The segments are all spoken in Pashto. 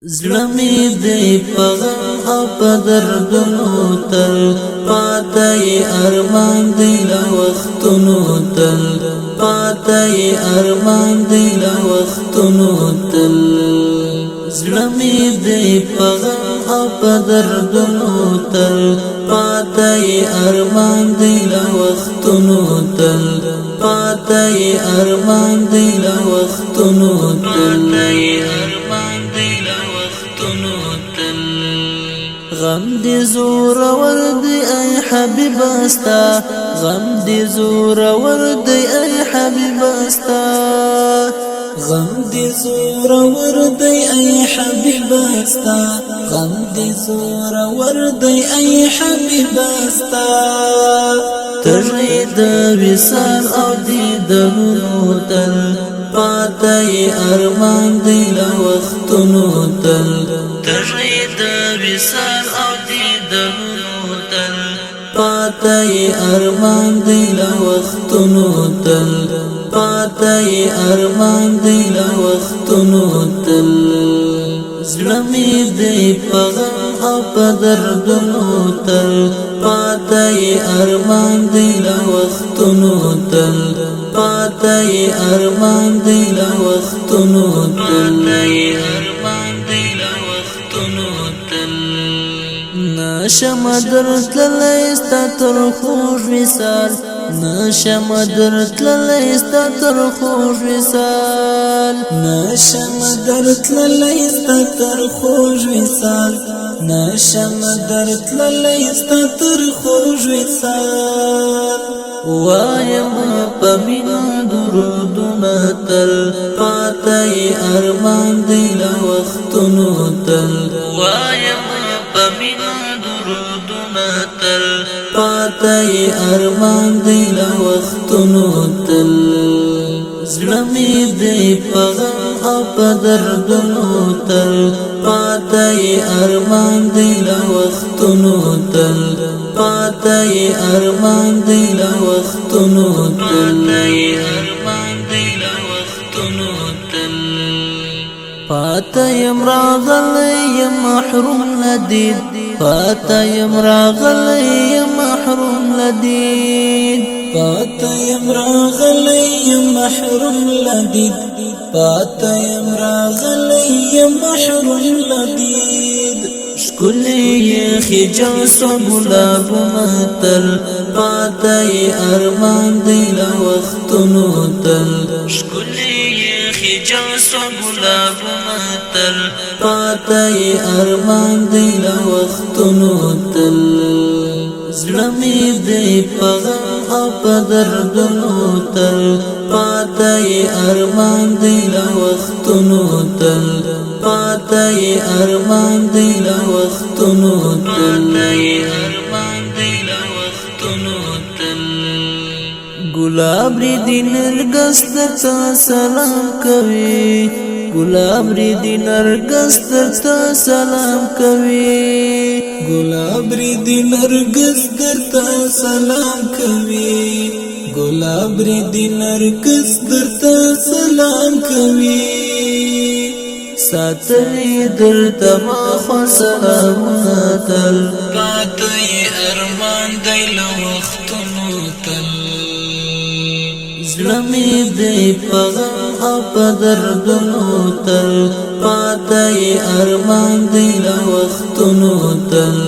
زلمی دی پغم او پدردنو تل پاتای ارمان دی لوختنو تل پاتای ارمان دی لوختنو تل زلمی دی پغم او پدردنو تل پاتای ارمان دی لوختنو تل پاتای ارمان دی لوختنو تل غم دی زور وردی ای حبیب استا غم دی زور وردی ای حبیب استا غم دی زور وردی ای حبیب استا غم دی زور وردی ای حبیب استا ترید وصال او دیدنو تل پاتای ارمان دی لوختنو تل ترید وصال او دیدنو تل پاتای ارمان دی لوختنو تل پاتای ارمان دی لوختنو تل زلمی دی پغم او پدردنو تل پاتای ارمان دی لوختنو تل پاتای ارمان دی لوختنو تل نشم درتللیست تر خوش وصال نشم درتللیست تر خوش وصال نشم درتللیست تر خوش وصال نشم درتللیست تر خوش وصال وایم پمینا درودنا تل پاتای ارمان دی لوختنو تل وایم پمینا درودنا تل پاتای ارمان دی لوختنو تل زلمی دی پغم او پدردنو تل پاتای ارمان دی لوختنو تل پاتای ارمان دی لوختنو تل پاتایم راغلی محروم لدید پاتایم راغلی محروم لدید پاتایم راغلی محروم لدید پاتایم راغلی محروم لدید شکلی خجل سو گلاب متل پاتای ارمان دی لوختنو تل شکلی خجل سو گلاب متل پاتای ارمان دی لوختنو تل زلمی دی پغم او پدردنو تل پاتای ارمان دی لوختنو تل پاتای ارمان دی لوختنو تل گلاب ری نرگس درتا سلام کوي گلاب ری نرگس درتا سلام کوي گلاب ری نرگس درتا سلام کوي گلاب ری نرگس درتا سلام کوي ساتلی درتا ما خو سلامتل پاتای ارمان دی لوختنو تل زلمی دی پغم او پدردنو تل پاتای ارمان دی لوختنو تل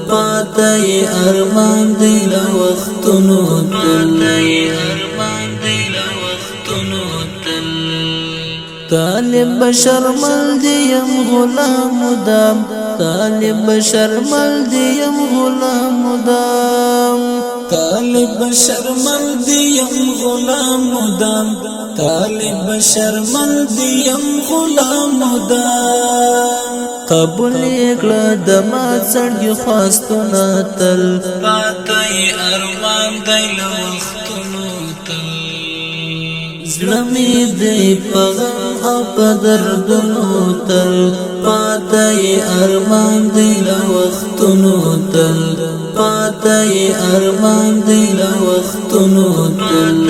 پاتای ارمان دی لوختنو تل طالب شرمل دیم غلام دام طالب شرمل دیم غلام دام طالب شرمل دیم غلام دام طالب شرمل دیم غلام دام قبول اکلا دما سړی خواستونه تل پاتای ارمان دی لوختنو تل زلمی دی پغم او پدردنو تل پاتای ارمان دی لوختنو تل پاتای ارمان دی لوختنو تل